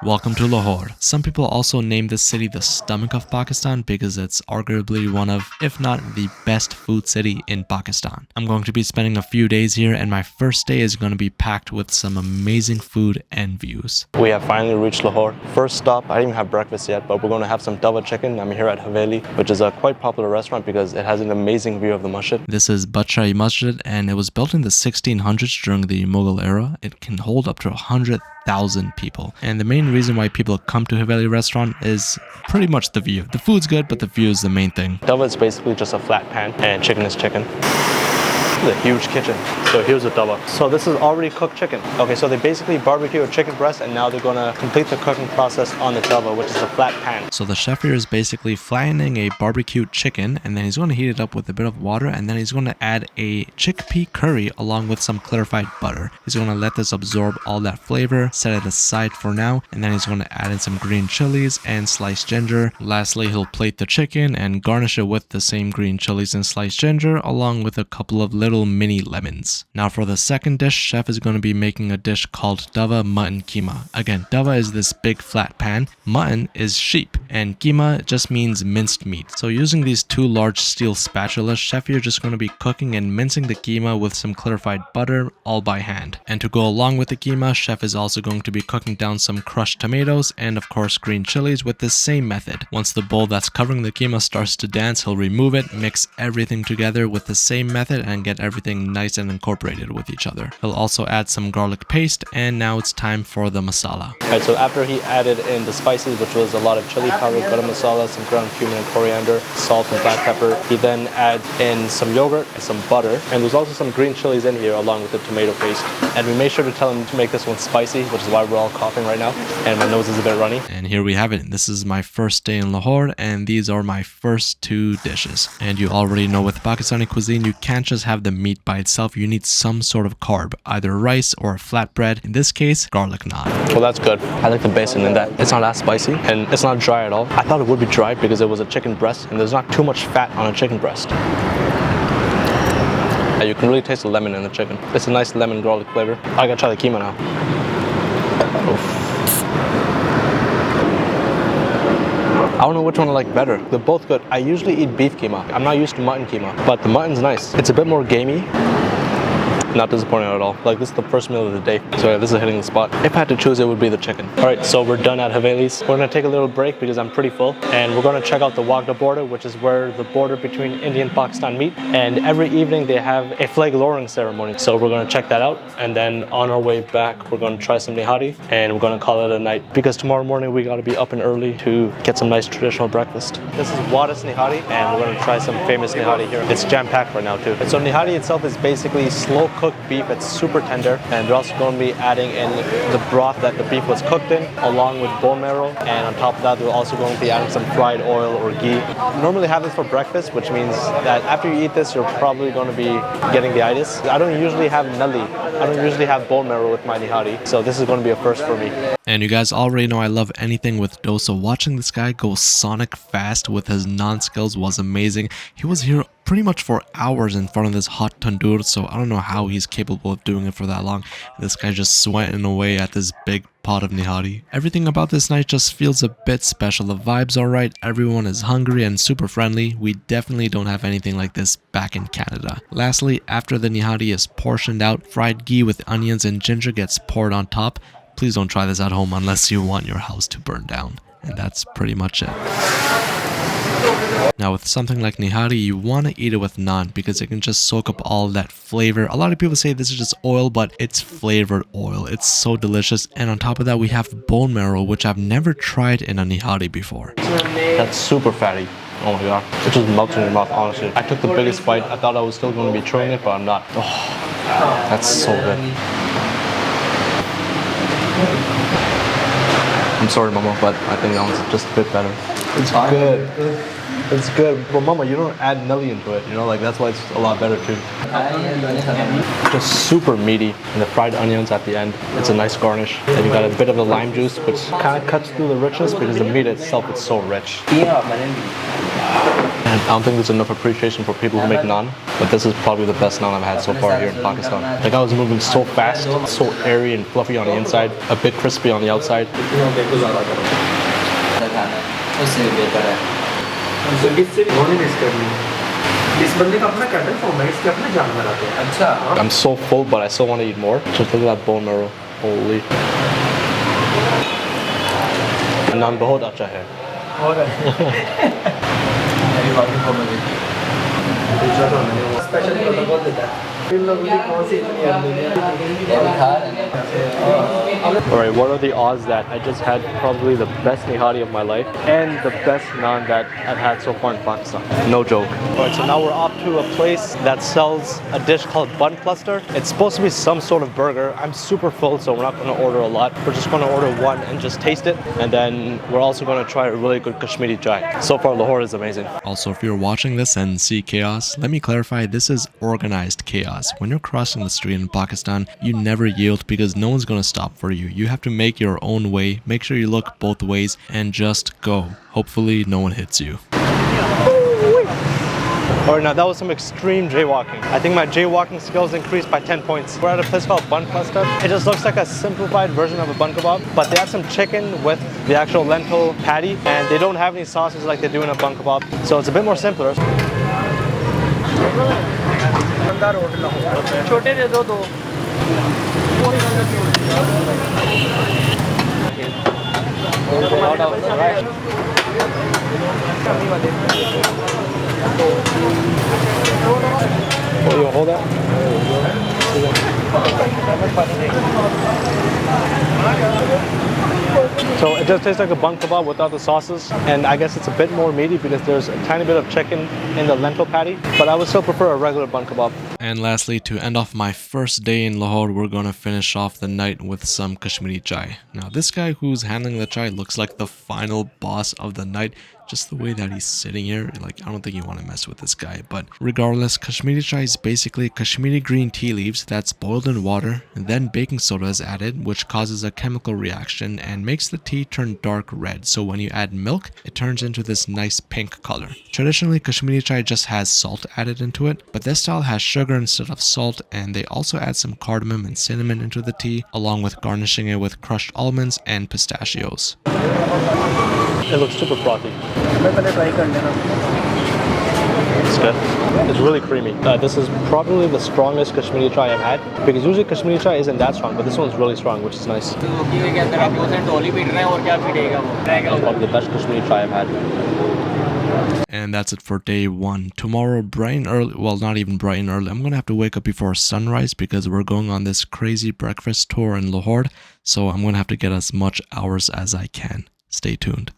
Welcome to Lahore. Some people also name this city the stomach of Pakistan because it's arguably one of, if not the best food city in Pakistan. I'm going to be spending a few days here and my first day is going to be packed with some amazing food and views. We have finally reached Lahore. First stop, I didn't even have breakfast yet, but we're going to have some Tawa Chicken. I'm here at Haveli, which is a quite popular restaurant because it has an amazing view of the masjid. This is Badshahi Masjid and it was built in the 1600s during the Mughal era. It can hold up to 100,000 people. And the main reason why people come to Haveli restaurant is pretty much the view. The food's good, but the view is the main thing. Tawa is basically just a flat pan and chicken is chicken. A huge kitchen. So here's the tawa. So this is already cooked chicken. Okay, so they basically barbecue a chicken breast and now they're gonna complete the cooking process on the tawa, which is a flat pan. So the chef here is basically flattening a barbecued chicken and then he's going to heat it up with a bit of water and then he's going to add a chickpea curry along with some clarified butter. He's going to let this absorb all that flavor, set it aside for now, and then he's going to add in some green chilies and sliced ginger. Lastly, he'll plate the chicken and garnish it with the same green chilies and sliced ginger along with a couple of little mini lemons. Now for the second dish, chef is going to be making a dish called Tawa Mutton Keema. Again, Tawa is this big flat pan, mutton is sheep, and Keema just means minced meat. So using these two large steel spatulas, chef here just going to be cooking and mincing the Keema with some clarified butter all by hand. And to go along with the Keema, chef is also going to be cooking down some crushed tomatoes and of course green chilies with the same method. Once the bowl that's covering the Keema starts to dance, he'll remove it, mix everything together with the same method and get everything nice and incorporated with each other. He'll also add some garlic paste and now it's time for the masala. Alright, so after he added in the spices, which was a lot of chili powder, garam masala, some ground cumin and coriander, salt and black pepper, he then adds in some yogurt and some butter, and there's also some green chilies in here along with the tomato paste. And we made sure to tell him to make this one spicy, which is why we're all coughing right now and my nose is a bit runny. And here we have it. This is my first day in Lahore and these are my first two dishes. And you already know with Pakistani cuisine, you can't just have the meat by itself. You need some sort of carb, either rice or a flatbread. In this case, garlic naan. Well, that's good. I like the basin in that it's not that spicy and it's not dry at all. I thought it would be dry because it was a chicken breast and there's not too much fat on a chicken breast. And you can really taste the lemon in the chicken. It's a nice lemon garlic flavor. I gotta try the keema now. Oof. I don't know which one I like better. They're both good. I usually eat beef keema. I'm not used to mutton keema, but the mutton's nice. It's a bit more gamey. Not disappointing at all. Like, this is the first meal of the day. So yeah, this is hitting the spot. If I had to choose, it would be the chicken. All right, so we're done at Haveli's. We're gonna take a little break because I'm pretty full. And we're gonna check out the Wagdah border, which is where the border between India and Pakistan meet. And every evening they have a flag lowering ceremony. So we're gonna check that out. And then on our way back, we're gonna try some Nihari and we're gonna call it a night. Because tomorrow morning we gotta be up and early to get some nice traditional breakfast. This is Wagghdah's Nihari and we're gonna try some famous Nihari here. It's jam-packed right now too. And so Nihari itself is basically slow cooked beef. It's super tender, and they're also going to be adding in the broth that the beef was cooked in along with bone marrow, and on top of that they're also going to be adding some fried oil or ghee. Normally have this for breakfast, which means that after you eat this you're probably going to be getting the itis. I don't usually have nulli. I don't usually have bone marrow with my Nihari, so this is going to be a first for me. And you guys already know I love anything with dough, so watching this guy go sonic fast with his naan skills was amazing. He was here pretty much for hours in front of this hot tandoor, so I don't know how he's capable of doing it for that long. This guy just sweating away at this big pot of Nihari. Everything about this night just feels a bit special. The vibes are right, everyone is hungry and super friendly. We definitely don't have anything like this back in Canada. Lastly, after the Nihari is portioned out, fried ghee with onions and ginger gets poured on top. Please don't try this at home unless you want your house to burn down. And that's pretty much it. Now with something like Nihari, you want to eat it with naan because it can just soak up all that flavor. A lot of people say this is just oil, but it's flavored oil. It's so delicious. And on top of that, we have bone marrow, which I've never tried in a Nihari before. That's super fatty. Oh my god. It just melts in your mouth, honestly. I took the biggest bite. I thought I was still going to be chewing it, but I'm not. Oh, that's so good. I'm sorry, Mama, but I think that one's just a bit better. It's good. It's good. But Mama, you don't add nulli into it, you know, like that's why it's a lot better too. Just super meaty, and the fried onions at the end. It's a nice garnish. And you got a bit of the lime juice, which kind of cuts through the richness because the meat itself is so rich. And I don't think there's enough appreciation for people who make naan, but this is probably the best naan I've had so far here in Pakistan. Like, I was moving so fast, so airy and fluffy on the inside, a bit crispy on the outside. I'm so full, but I still want to eat more. Just look at that bone marrow. Holy. Naan bahut acha hai. Alright, what are the odds that I just had probably the best Nihari of my life and the best naan that I've had so far in Pakistan? No joke. Alright, so now we're off to a place that sells a dish called Bun Pluster. It's supposed to be some sort of burger. I'm super full, so we're not going to order a lot. We're just going to order one and just taste it. And then we're also going to try a really good Kashmiri Chai. So far, Lahore is amazing. Also, if you're watching this and see chaos, let me clarify, this is organized chaos. When you're crossing the street in Pakistan, you never yield because no one's going to stop for you. You have to make your own way, make sure you look both ways, and just go. Hopefully, no one hits you. Alright, now that was some extreme jaywalking. I think my jaywalking skills increased by 10 points. We're at a place called Bun Pluster. It just looks like a simplified version of a bun kebab, but they have some chicken with the actual lentil patty, and they don't have any sauces like they do in a bun kebab. So it's a bit more simpler. Oh, you hold that? So it just tastes like a bun kebab without the sauces, and I guess it's a bit more meaty because there's a tiny bit of chicken in the lentil patty, but I would still prefer a regular bun kebab. And lastly, to end off my first day in Lahore, we're going to finish off the night with some Kashmiri Chai. Now, this guy who's handling the chai looks like the final boss of the night. Just the way that he's sitting here, like, I don't think you want to mess with this guy. But regardless, Kashmiri Chai is basically Kashmiri green tea leaves that's boiled in water, and then baking soda is added, which causes a chemical reaction and makes the tea turn dark red. So when you add milk, it turns into this nice pink color. Traditionally, Kashmiri Chai just has salt added into it, but this style has sugar instead of salt, and they also add some cardamom and cinnamon into the tea, along with garnishing it with crushed almonds and pistachios. It looks super frothy. It's good. It's really creamy. This is probably the strongest Kashmiri Chai I've had, because usually Kashmiri Chai isn't that strong, but this one's really strong, which is nice. It's probably the best Kashmiri Chai I've had. And that's it for day one. Tomorrow, bright and early, well, not even bright and early, I'm going to have to wake up before sunrise because we're going on this crazy breakfast tour in Lahore. So I'm going to have to get as much hours as I can. Stay tuned.